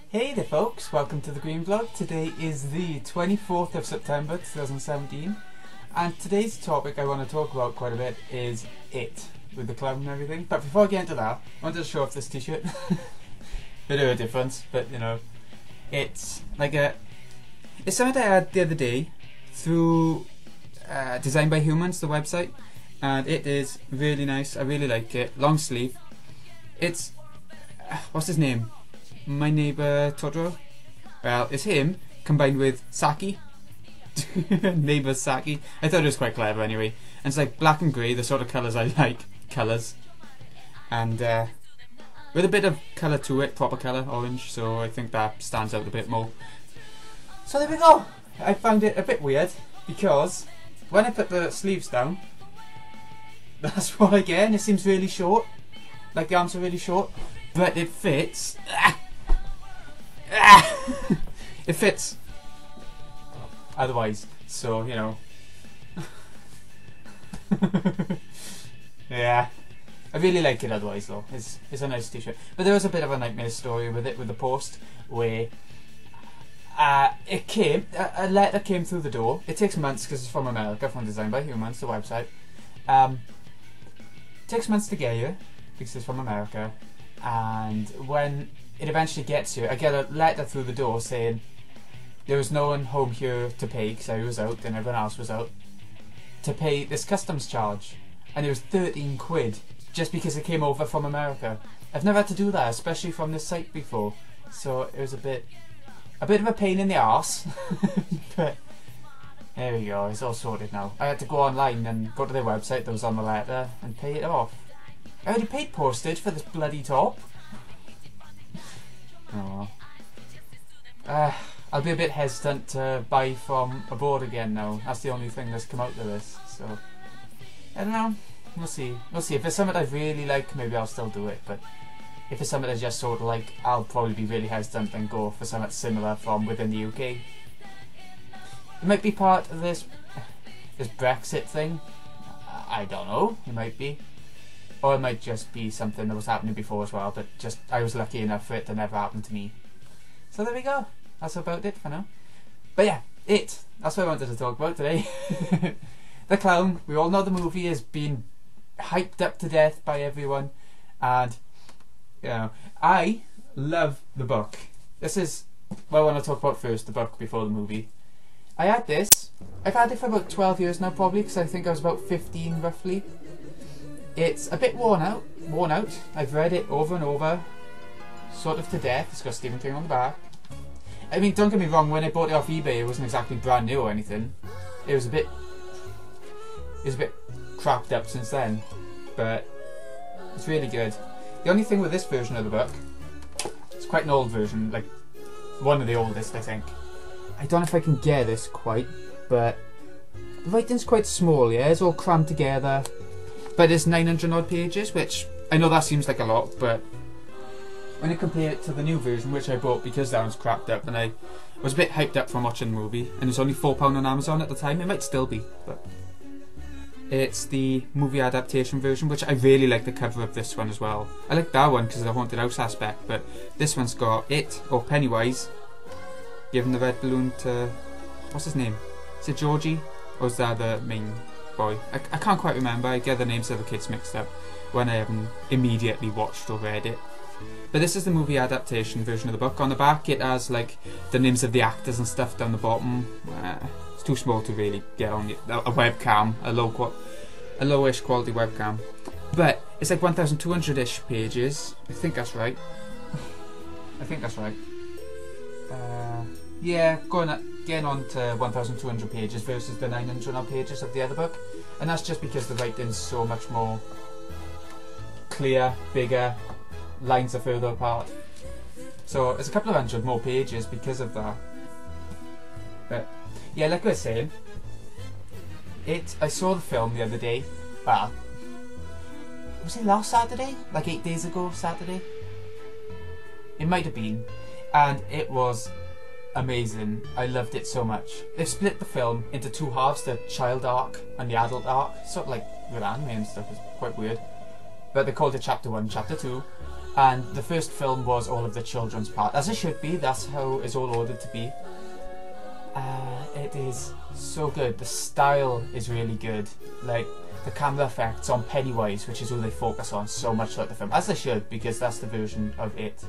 Hey there folks, welcome to the Green Vlog. Today is the 24th of September 2017 and today's topic I want to talk about quite a bit is It, with the clown and everything. But before I get into that, I wanted to show off this t-shirt. Bit of a difference, but you know, it's like it's something I had the other day through Designed by Humans, the website, and it is really nice. I really like it. Long sleeve. It's what's his name? My Neighbour Totoro. Well, it's him combined with Saki. Neighbour Saki. I thought it was quite clever anyway. And it's like black and grey, the sort of colours I like. Colours. And with a bit of colour to it, proper colour, orange, so I think that stands out a bit more. So there we go. I found it a bit weird because when I put the sleeves down, that's what I get, and it seems really short. Like the arms are really short, but it fits. It fits otherwise, so you know. Yeah, I really like it otherwise though. It's a nice t-shirt, but there was a bit of a nightmare story with it, with the post, where it came, a letter came through the door. It takes months because it's from America, from Designed by Humans, the website. It takes months to get here because it's from America, and when it eventually gets here, I get a letter through the door saying there was no one home here to pay because I was out and everyone else was out, to pay this customs charge, and it was 13 quid just because it came over from America. I've never had to do that, especially from this site before, so it was a bit of a pain in the arse. But there we go, it's all sorted now. I had to go online and go to their website that was on the letter and pay it off. I already paid postage for this bloody top. Oh well. I'll be a bit hesitant to buy from abroad again now. That's the only thing that's come out of this. So I don't know. We'll see. We'll see. If it's something I really like, maybe I'll still do it. But if it's something I just sort of like, I'll probably be really hesitant and go for something similar from within the UK. It might be part of this Brexit thing. I don't know. It might be. Or it might just be something that was happening before as well, but just I was lucky enough for it to never happen to me. So there we go. That's about it for now. But yeah, It. That's what I wanted to talk about today. The Clown. We all know the movie is being hyped up to death by everyone, and you know, I love the book. This is what I want to talk about first, the book before the movie. I had this. I've had it for about 12 years now, probably, because I think I was about 15 roughly. It's a bit worn out. I've read it over and over, sort of to death. It's got Stephen King on the back. I mean, don't get me wrong, when I bought it off eBay, it wasn't exactly brand new or anything. It was a bit cracked up since then, but it's really good. The only thing with this version of the book, it's quite an old version, like one of the oldest, I think. I don't know if I can get this quite, but the writing's quite small, yeah? It's all crammed together. But it's 900 odd pages, which I know that seems like a lot, but when I compare it to the new version, which I bought because that one's cracked up, and I was a bit hyped up from watching the movie, and it's only £4 on Amazon at the time. It might still be, but it's the movie adaptation version, which I really like the cover of this one as well. I like that one because of the haunted house aspect, but this one's got It, or Pennywise, giving the red balloon to, what's his name? Is it Georgie? Or is that the main boy? I can't quite remember. I get the names of the kids mixed up when I haven't immediately watched or read it. But this is the movie adaptation version of the book. On the back it has like the names of the actors and stuff down the bottom. It's too small to really get on a webcam, a lowish quality webcam. But it's like 1,200-ish pages. I think that's right. Yeah, getting on to 1,200 pages versus the 900 odd pages of the other book, and that's just because the writing's so much more clear, bigger, lines are further apart. So it's a couple of hundred more pages because of that. But yeah, like I was saying, I saw the film the other day. Well, was it last Saturday? Like 8 days ago, Saturday? It might have been, and it was amazing. I loved it so much. They've split the film into two halves, the child arc and the adult arc, sort of like with anime and stuff. It's quite weird, but they called it chapter 1, chapter 2, And the first film was all of the children's part, as it should be. That's how it's all ordered to be. It is so good. The style is really good. Like the camera effects on Pennywise, which is who they focus on so much throughout the film, as they should, because that's the version of it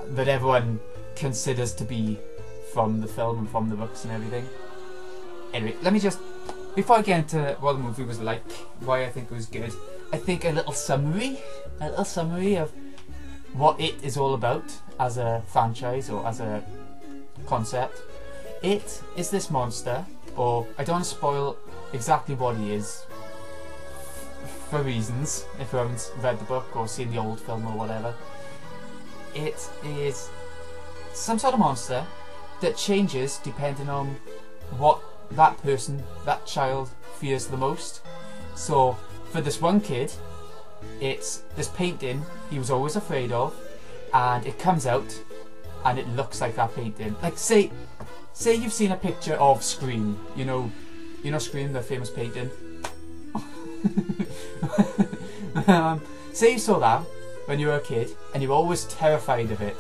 that everyone considers to be from the film and from the books and everything. Anyway, let me just, before I get into what the movie was like, why I think it was good, I think a little summary of what it is all about as a franchise or as a concept. It is this monster, or I don't want to spoil exactly what he is for reasons, if you haven't read the book or seen the old film or whatever. It is some sort of monster that changes depending on what that person, that child, fears the most. So for this one kid, it's this painting he was always afraid of, and it comes out and it looks like that painting. Like say you've seen a picture of Scream, you know Scream, the famous painting. Say you saw that when you were a kid and you were always terrified of it.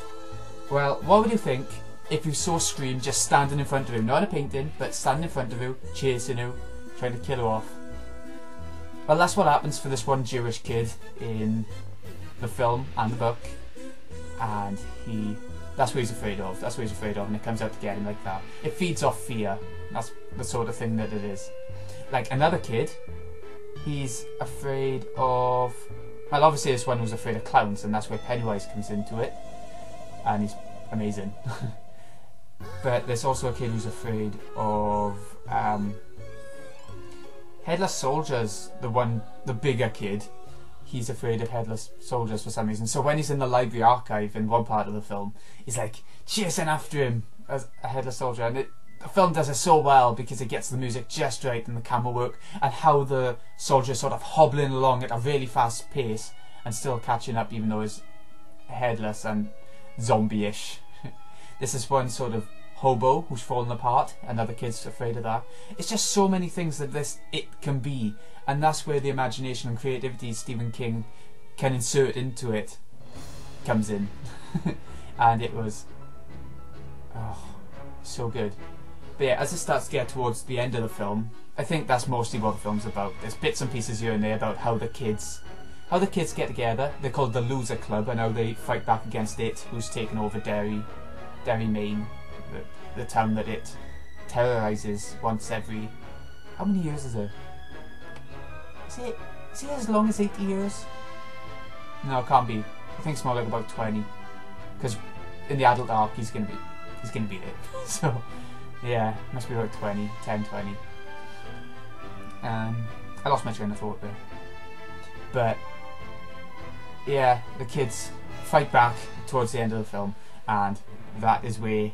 Well, what would you think if you saw Scream just standing in front of you, not in a painting, but standing in front of you, chasing you, trying to kill her off? Well, that's what happens for this one Jewish kid in the film and the book, and that's what he's afraid of. That's what he's afraid of, and it comes out to get him like that. It feeds off fear. That's the sort of thing that it is. Like another kid, he's afraid of, well, obviously this one was afraid of clowns, and that's where Pennywise comes into it, and he's amazing. But there's also a kid who's afraid of headless soldiers. The bigger kid, he's afraid of headless soldiers for some reason. So when he's in the library archive in one part of the film, he's like chasing after him as a headless soldier, and the film does it so well because it gets the music just right and the camera work and how the soldier's sort of hobbling along at a really fast pace and still catching up even though he's headless and zombie-ish. This is one sort of hobo who's fallen apart, another kid's afraid of that. It's just so many things that it can be, and that's where the imagination and creativity Stephen King can insert into it comes in. And it was so good. But yeah, as it starts to get towards the end of the film, I think that's mostly what the film's about. There's bits and pieces here and there about how the kids get together. They're called the Loser Club, and how they fight back against it, who's taken over Derry Main, the town that it terrorises once every... How many years is it? Is it as long as 80 years? No, it can't be. I think it's more like about 20. Because in the adult arc, he's gonna beat it. So, yeah, must be about 20, 10, 20. I lost my train of thought there. But, yeah, the kids fight back towards the end of the film, and that is where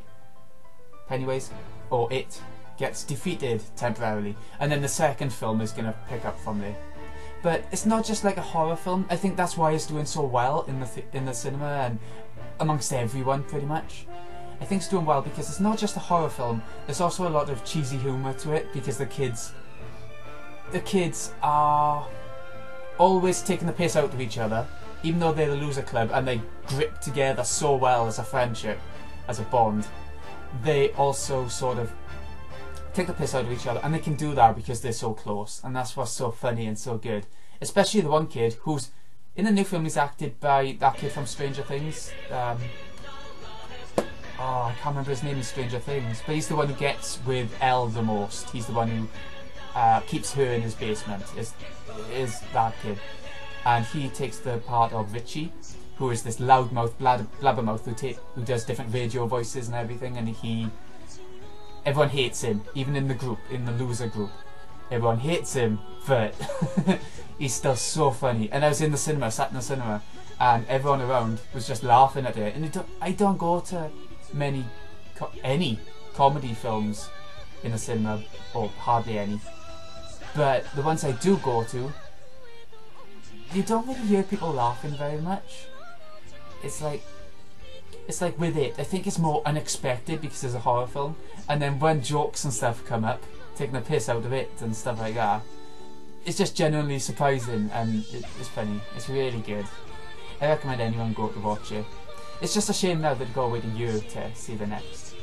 Pennywise, or it, gets defeated temporarily, and then the second film is going to pick up from there. But it's not just like a horror film. I think that's why it's doing so well in the cinema and amongst everyone pretty much. I think it's doing well because it's not just a horror film, there's also a lot of cheesy humour to it, because the kids are always taking the piss out of each other, even though they're the Loser Club and they grip together so well as a friendship, as a bond. They also sort of take the piss out of each other, and they can do that because they're so close, and that's what's so funny and so good. Especially the one kid who's in the new film is acted by that kid from Stranger Things. I can't remember his name in Stranger Things, but he's the one who gets with Elle the most. He's the one who keeps her in his basement, is that kid. And he takes the part of Richie, who is this loudmouth, blabbermouth who does different radio voices and everything, and everyone hates him, even in the group, in the loser group. Everyone hates him, but he's still so funny. And I was in the cinema, sat in the cinema, and everyone around was just laughing at it. And I don't go to any comedy films in the cinema, or hardly any. But the ones I do go to, you don't really hear people laughing very much. It's like with it, I think it's more unexpected because it's a horror film, and then when jokes and stuff come up, taking the piss out of it and stuff like that, it's just genuinely surprising, and it's funny. It's really good. I recommend anyone go to watch it. It's just a shame now that you got to wait a year to see the next.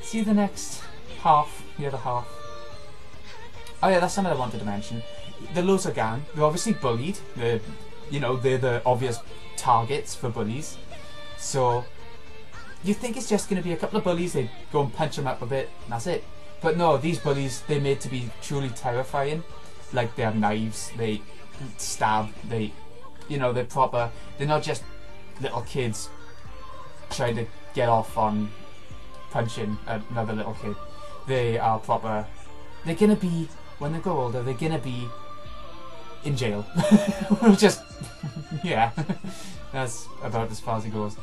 See the next half, the other half. Oh yeah, that's something I wanted to mention. The loser gang, they're obviously bullied. They're the obvious targets for bullies. So you think it's just going to be a couple of bullies, they go and punch them up a bit, and that's it. But no, these bullies, they're made to be truly terrifying. Like, they have knives, they stab, they're proper. They're not just little kids trying to get off on punching another little kid. They are proper. They're gonna be, when they grow older, they're gonna be in jail. Just, yeah, that's about as far as it goes.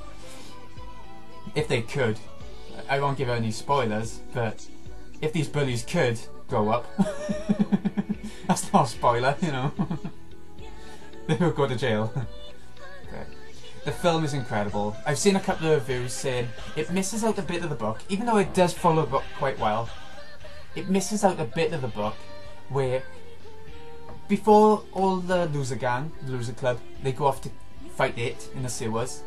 If they could, I won't give any spoilers, but if these bullies could grow up, that's not a spoiler, they would go to jail. Okay. The film is incredible. I've seen a couple of reviews saying it misses out a bit of the book, even though it does follow the book quite well. It misses out a bit of the book where before all the loser gang, the loser club, they go off to fight it in the sewers.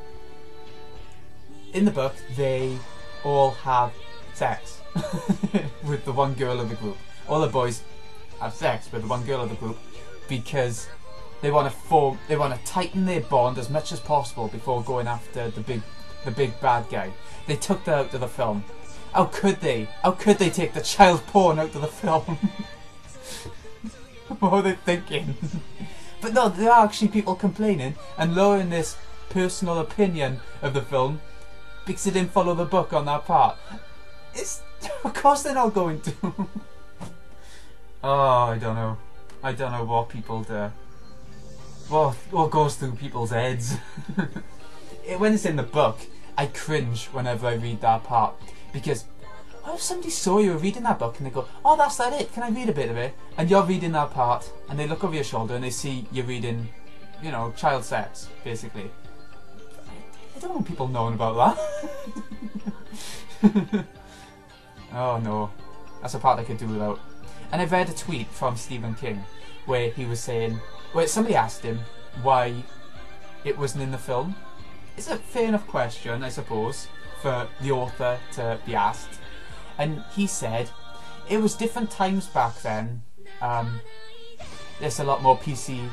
In the book, they all have sex with the one girl of the group. All the boys have sex with the one girl of the group because they want to tighten their bond as much as possible before going after the big bad guy. They took that out of the film. How could they? How could they take the child porn out of the film? What are they thinking? But no, there are actually people complaining and lowering this personal opinion of the film because they didn't follow the book on that part. Of course they're not going to. Oh, I don't know. I don't know what people do. What goes through people's heads. When it's in the book, I cringe whenever I read that part. Because, what if somebody saw you reading that book and they go, oh, that's that it, can I read a bit of it? And you're reading that part, and they look over your shoulder and they see you reading, child sex, basically. I don't want people knowing about that. Oh no, that's a part I could do without. And I've read a tweet from Stephen King where he was saying, somebody asked him why it wasn't in the film. It's a fair enough question, I suppose, for the author to be asked. And he said, it was different times back then. There's a lot more PC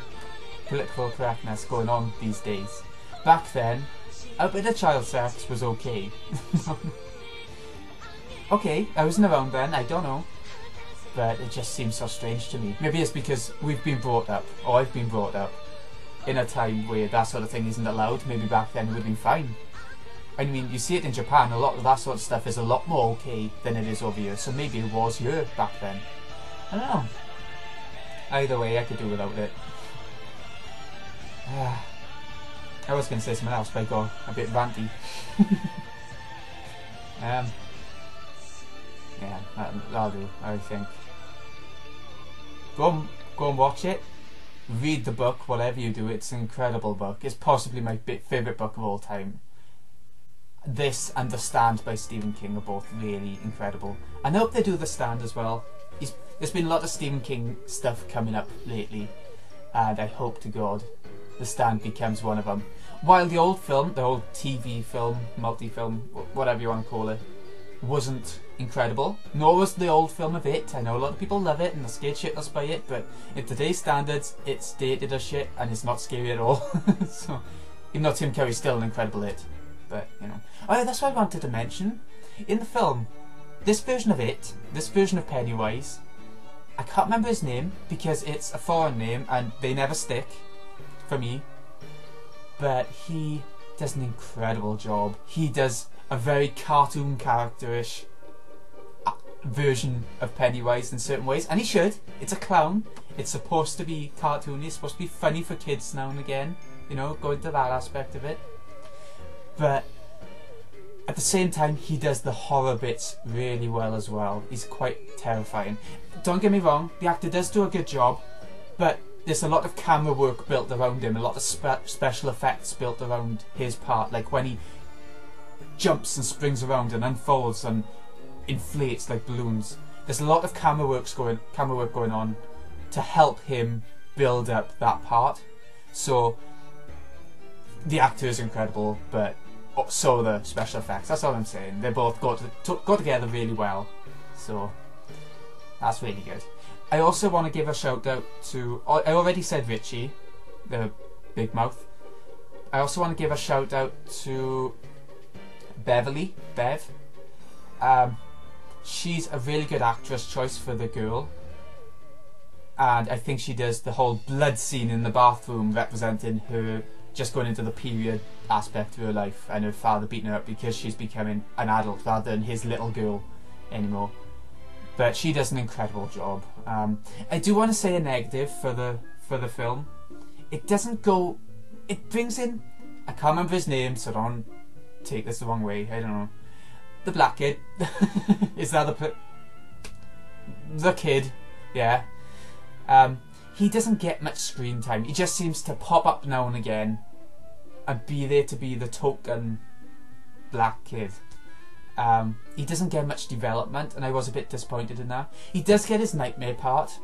political correctness going on these days. Back then, a bit of child sex was okay. Okay, I wasn't around then, I don't know. But it just seems so strange to me. Maybe it's because we've been brought up, or I've been brought up, in a time where that sort of thing isn't allowed. Maybe back then it would have been fine. I mean, you see it in Japan, a lot of that sort of stuff is a lot more okay than it is over here, so maybe it was here back then. I don't know. Either way, I could do without it. I was going to say something else, but I got a bit ranty. Yeah, that'll do, I think. Go and watch it. Read the book, whatever you do. It's an incredible book. It's possibly my favourite book of all time. This and The Stand by Stephen King are both really incredible. I hope they do The Stand as well. There's been a lot of Stephen King stuff coming up lately, and I hope to God The Stand becomes one of them. While the old film, the old TV film, multi-film, whatever you want to call it, wasn't incredible, nor was the old film of It. I know a lot of people love it and they're scared shitless by it, but in today's standards, it's dated as shit and it's not scary at all. So, even though Tim Curry's still an incredible It, but oh yeah, that's what I wanted to mention. In the film, this version of It, this version of Pennywise, I can't remember his name because it's a foreign name and they never stick for me, but he does an incredible job. He does a very cartoon characterish version of Pennywise in certain ways, and he should. It's a clown. It's supposed to be cartoony. It's supposed to be funny for kids now and again. Go into that aspect of it. But at the same time, he does the horror bits really well as well. He's quite terrifying. Don't get me wrong, the actor does do a good job, but there's a lot of camera work built around him, a lot of special effects built around his part, like when he jumps and springs around and unfolds and inflates like balloons. There's a lot of camera work going on to help him build up that part. So the actor is incredible, but so are the special effects. That's all I'm saying. They both go together really well, so that's really good. I also want to give a shout out to, I already said Richie, the big mouth. I also want to give a shout out to Bev. She's a really good actress choice for the girl, and I think she does the whole blood scene in the bathroom representing her just going into the period aspect of her life and her father beating her up because she's becoming an adult rather than his little girl anymore. But she does an incredible job. I do want to say a negative for the film. It doesn't go. It brings in, I can't remember his name, so don't take this the wrong way. I don't know. The black kid. Is that the kid? Yeah. He doesn't get much screen time. He just seems to pop up now and again and be there to be the token black kid. He doesn't get much development, and I was a bit disappointed in that. He does get his nightmare part,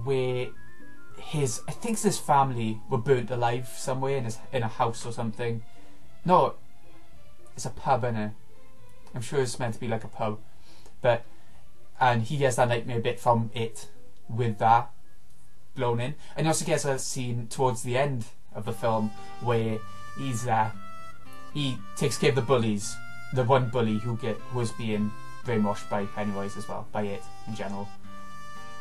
where I think his family were burnt alive somewhere in a house or something. No, it's a pub, innit? I'm sure it's meant to be like a pub, and he gets that nightmare bit from it with that blown in, and he also gets a scene towards the end of the film where he takes care of the bullies. The one bully who was being brainwashed by Pennywise as well, by it in general.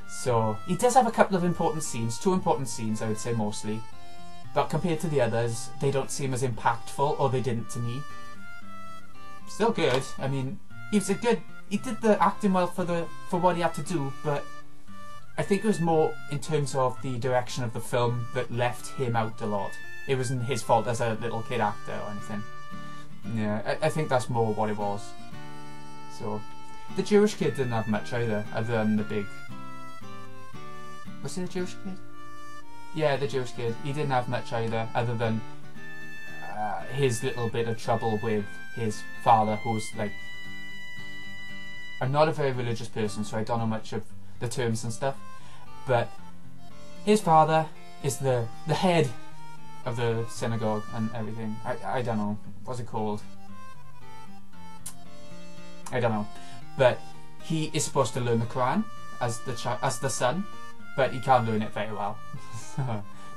So he does have a couple of important scenes, 2 important scenes I would say mostly, but compared to the others they don't seem as impactful, or they didn't to me. Still good. I mean, he did the acting well for what he had to do, but I think it was more in terms of the direction of the film that left him out a lot. It wasn't his fault as a little kid actor or anything. Yeah, I think that's more what it was. So, the Jewish kid didn't have much either, other than the big... Was it a Jewish kid? Yeah, the Jewish kid. He didn't have much either, other than his little bit of trouble with his father, who's like... I'm not a very religious person, so I don't know much of the terms and stuff, but his father is the head of the synagogue and everything. I don't know. What's it called? I don't know. But he is supposed to learn the Quran as the son, but he can't learn it very well.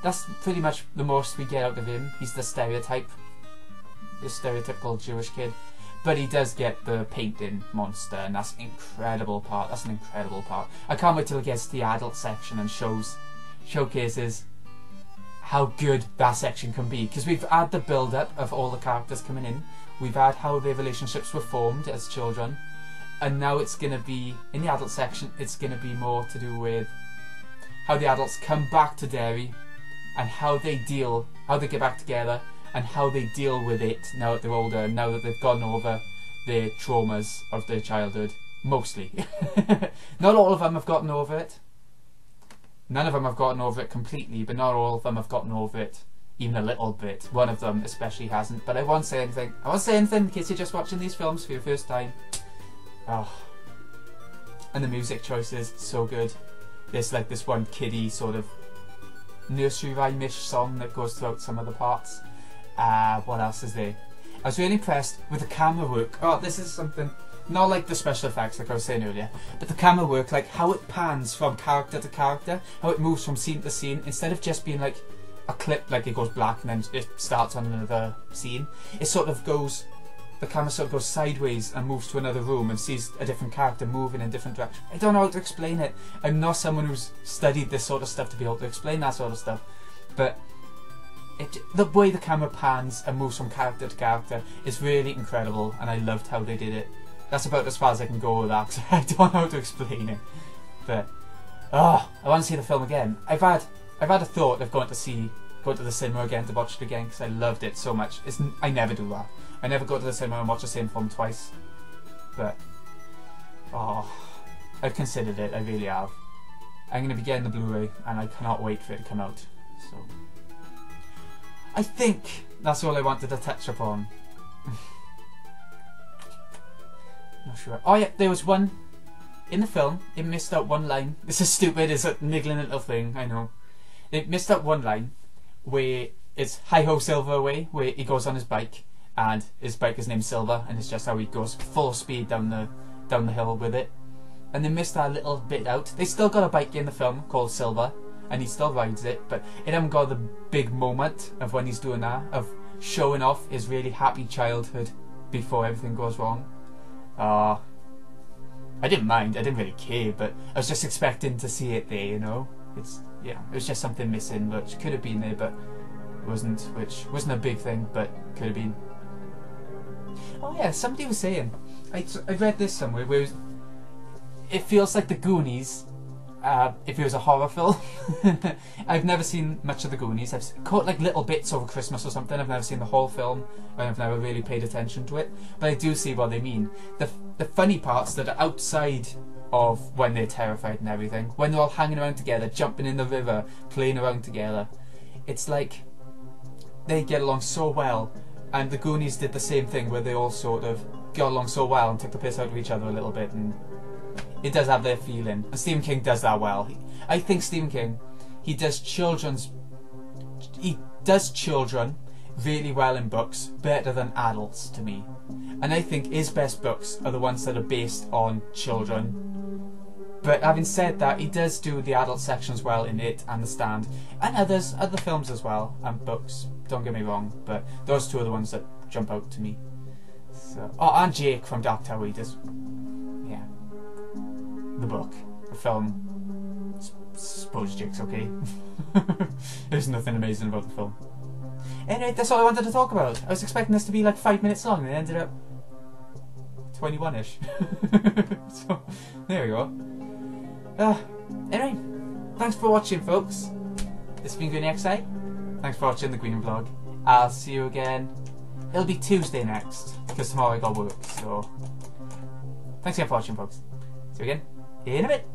That's pretty much the most we get out of him. He's the stereotypical Jewish kid. But he does get the painting monster, and that's an incredible part. That's an incredible part. I can't wait till it gets to the adult section and showcases how good that section can be, because we've had the build-up of all the characters coming in, we've had how their relationships were formed as children, and now it's going to be, in the adult section, it's going to be more to do with how the adults come back to Derry, and how they get back together, and how they deal with it now that they're older, and now that they've gone over their traumas of their childhood, mostly. Not all of them have gotten over it. None of them have gotten over it completely, but not all of them have gotten over it even a little bit. One of them especially hasn't, but I won't say anything. I won't say anything in case you're just watching these films for your first time. Oh. And the music choices, so good. There's like this one kiddie sort of nursery rhyme-ish song that goes throughout some of the parts. What else is there? I was really impressed with the camera work. Oh, this is something... Not like the special effects like I was saying earlier, but the camera work, like how it pans from character to character, how it moves from scene to scene, instead of just being like a clip, like it goes black and then it starts on another scene. It sort of goes, the camera sort of goes sideways and moves to another room and sees a different character moving in a different direction. I don't know how to explain it. I'm not someone who's studied this sort of stuff to be able to explain that sort of stuff, but the way the camera pans and moves from character to character is really incredible, and I loved how they did it. That's about as far as I can go with that, because I don't know how to explain it. But I want to see the film again. I've had a thought of going to the cinema again to watch it again, because I loved it so much. I never do that. I never go to the cinema and watch the same film twice. But I've considered it. I really have. I'm going to be getting the Blu-ray, and I cannot wait for it to come out. So I think that's all I wanted to touch upon. Not sure. Oh yeah, there was one in the film. It missed out one line. This is stupid. It's a niggling little thing. I know. It missed out one line where it's Hi Ho Silver Away, where he goes on his bike, and his bike is named Silver, and it's just how he goes full speed down the hill with it. And they missed that little bit out. They still got a bike in the film called Silver, and he still rides it, but it haven't got the big moment of when he's doing that, of showing off his really happy childhood before everything goes wrong. I didn't mind, I didn't really care, but I was just expecting to see it there, you know? It was just something missing, which could have been there, but wasn't, which wasn't a big thing, but could have been. Oh yeah, somebody was saying, I read this somewhere, where it feels like the Goonies, if it was a horror film. I've never seen much of the Goonies. I've caught like little bits over Christmas or something. I've never seen the whole film, and I've never really paid attention to it. But I do see what they mean. The funny parts that are outside of when they're terrified and everything, when they're all hanging around together, jumping in the river, playing around together, it's like they get along so well. And the Goonies did the same thing, where they all sort of got along so well and took the piss out of each other a little bit, and it does have their feeling. And Stephen King does that well. I think Stephen King, he does children really well in books, better than adults to me. And I think his best books are the ones that are based on children. But having said that, he does do the adult sections well in It and The Stand, and other films as well, and books, don't get me wrong, but those two are the ones that jump out to me. So, oh, and Jake from Dark Tower, he does, yeah. The book, the film, suppose Jake's okay. There's nothing amazing about the film. Anyway, that's all I wanted to talk about. I was expecting this to be like 5 minutes long, and it ended up 21-ish. So, there we go. Anyway, thanks for watching, folks. This has been Green XI. Thanks for watching the Green Vlog. I'll see you again. It'll be Tuesday next, because tomorrow I got work, so... Thanks again for watching, folks. See you again in a bit.